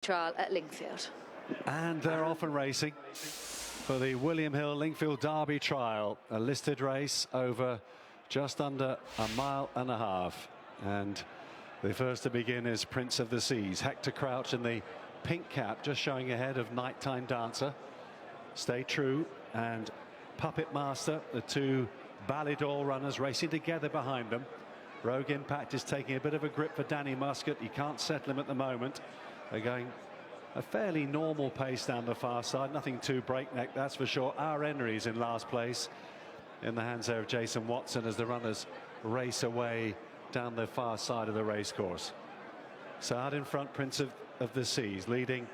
trial at Lingfield. And they're off and racing for the William Hill Lingfield Derby trial, a listed race over just under a mile and a half. And the first to begin is Prince of the Seas. Hector Crouch in the pink cap, just showing ahead of Nighttime Dancer. Stay True and Puppet Master, the two Ballydall runners racing together behind them. Rogue Impact is taking a bit of a grip for Danny Muscat. He can't settle him at the moment. They're going a fairly normal pace down the far side, nothing too breakneck, that's for sure. Our Henry's in last place, in the hands there of Jason Watson as the runners race away down the far side of the racecourse. So out in front, Prince of the Seas, leading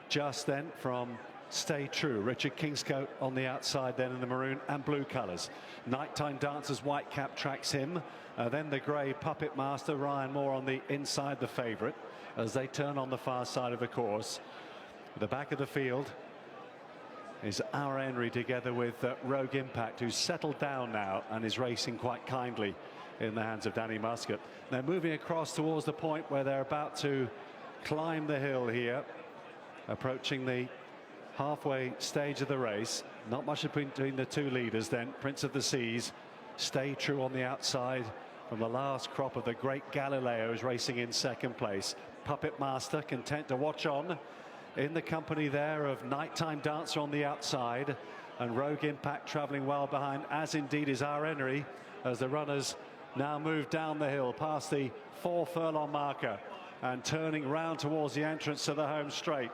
just then from Stay True. Richard Kingscote on the outside then in the maroon and blue colours. Nighttime Dancer's white cap tracks him. Then the grey Puppet Master, Ryan Moore on the inside, the favourite, as they turn on the far side of the course. At the back of the field is Our Henry together with Rogue Impact, who's settled down now and is racing quite kindly in the hands of Danny Muscat. They're moving across towards the point where they're about to climb the hill here, approaching the halfway stage of the race. Not much between the two leaders then. Prince of the Seas, Stay True on the outside from the last crop of the great Galileo, is racing in second place. Puppet Master content to watch on in the company there of Nighttime Dancer on the outside, and Rogue Impact travelling well behind, as indeed is Our Henry, as the runners now move down the hill past the 4 furlong marker and turning round towards the entrance to the home straight.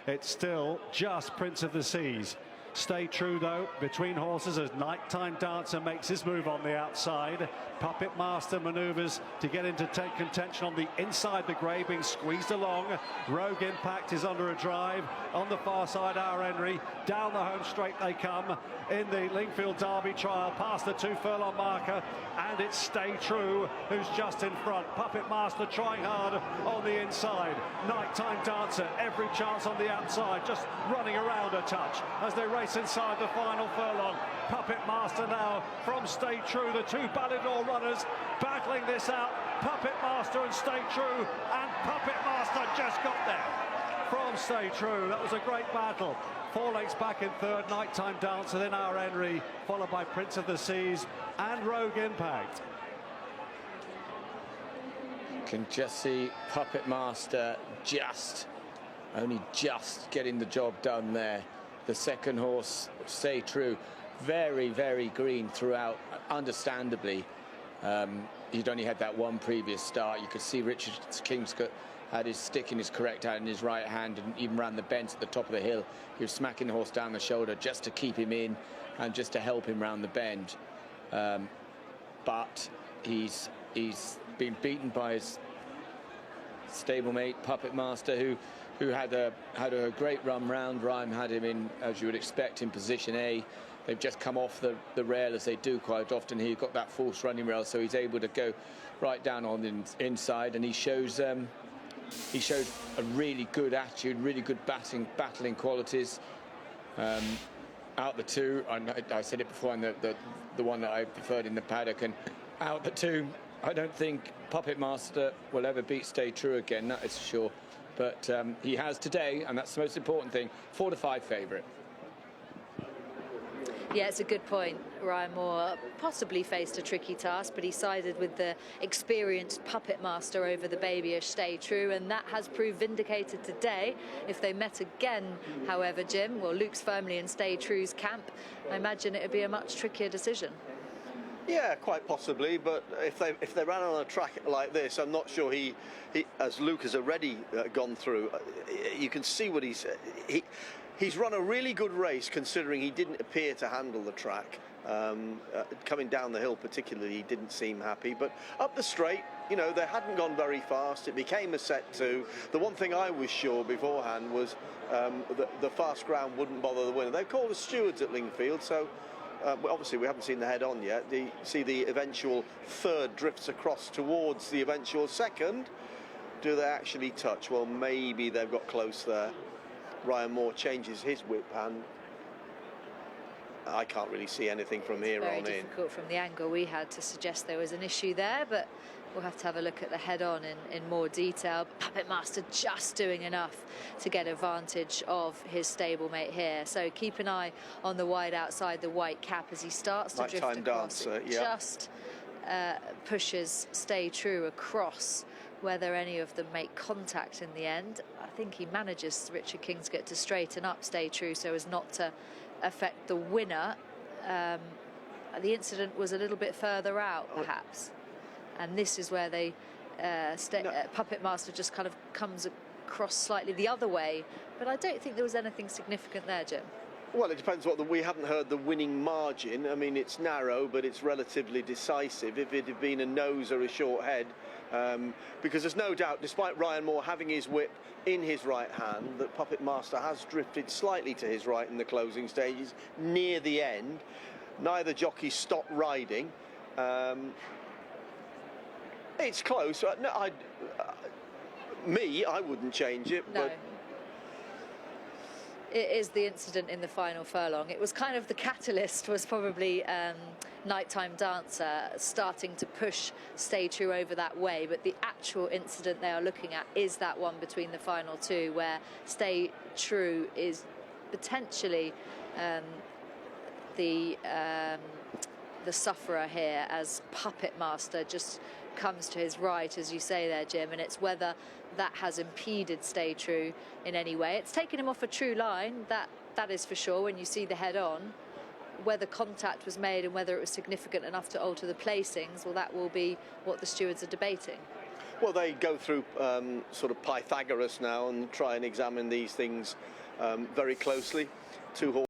It's still just Prince of the Seas. Stay True though between horses as Nighttime Dancer makes his move on the outside. Puppet Master manoeuvres to get into contention on the inside, the grey being squeezed along. Rogue Impact is under a drive on the far side. Our Henry down the home straight they come in the Lingfield Derby trial past the 2 furlong marker, and it's Stay True who's just in front. Puppet Master trying hard on the inside. Nighttime Dancer every chance on the outside, just running around a touch as they race inside the final furlong. Puppet Master now from Stay True, the two Ballydall runners battling this out. Puppet Master and Stay True, and Puppet Master just got there from Stay True. That was a great battle. 4 lengths back in third, Nighttime Dancer, then Our Henry, followed by Prince of the Seas and Rogue Impact. You can just see Puppet Master only just getting the job done there. The second horse, Stay True, very, very green throughout, understandably. He'd only had that one previous start. You could see Richard Kingscote had his stick in his correct hand in his right hand and even ran the bends at the top of the hill. He was smacking the horse down the shoulder just to keep him in and just to help him round the bend. But he's been beaten by his stablemate, Puppet Master, who had a great run round. Rhyme had him in, as you would expect, in position A. They've just come off the rail, as they do quite often. He got that false running rail, so he's able to go right down on the inside, and he showed a really good attitude, really good battling qualities. Out the two, I said it before, and the one that I preferred in the paddock, and out the two, I don't think Puppet Master will ever beat Stay True again, that is sure. But he has today, and that's the most important thing, 4 to 5 favourite. Yeah, it's a good point. Ryan Moore possibly faced a tricky task, but he sided with the experienced Puppet Master over the babyish Stay True, and that has proved vindicated today. If they met again, however, Jim, well, Luke's firmly in Stay True's camp. I imagine it would be a much trickier decision. Yeah, quite possibly, but if they ran on a track like this, I'm not sure he as Luke has already gone through, you can see what he's run a really good race, considering he didn't appear to handle the track. Coming down the hill particularly, he didn't seem happy, but up the straight, you know, they hadn't gone very fast. It became a set 2. The one thing I was sure beforehand was the fast ground wouldn't bother the winner. They called the stewards at Lingfield, so obviously we haven't seen the head on yet. See the eventual third drifts across towards the eventual second. Do they actually touch? Well, maybe they've got close there. Ryan Moore changes his whip hand. I can't really see anything from here on in. Very difficult from the angle we had to suggest there was an issue there, but We'll have to have a look at the head-on in more detail. Puppet Master just doing enough to get advantage of his stablemate here. So keep an eye on the wide outside the white cap as he starts to drift across. Dancer, yeah. Just pushes Stay True across. Whether any of them make contact in the end, I think he manages, Richard Kingsgate, to straighten up Stay True so as not to affect the winner. The incident was a little bit further out, perhaps. And this is where they Puppet Master just kind of comes across slightly the other way, but I don't think there was anything significant there, Jim. Well, it depends what we haven't heard the winning margin. I mean, it's narrow, but it's relatively decisive. If it had been a nose or a short head, because there's no doubt, despite Ryan Moore having his whip in his right hand, that Puppet Master has drifted slightly to his right in the closing stages near the end. Neither jockey stopped riding. It's close. No, I wouldn't change it. No. But it is the incident in the final furlong. It was kind of the catalyst, was probably Nighttime Dancer starting to push Stay True over that way, but the actual incident they are looking at is that one between the final two, where Stay True is potentially the sufferer here, as Puppet Master just comes to his right, as you say there, Jim, and it's whether that has impeded Stay True in any way. It's taken him off a true line, that is for sure, when you see the head on. Whether contact was made and whether it was significant enough to alter the placings, well, that will be what the stewards are debating. Well, they go through sort of Pythagoras now and try and examine these things very closely. Two horses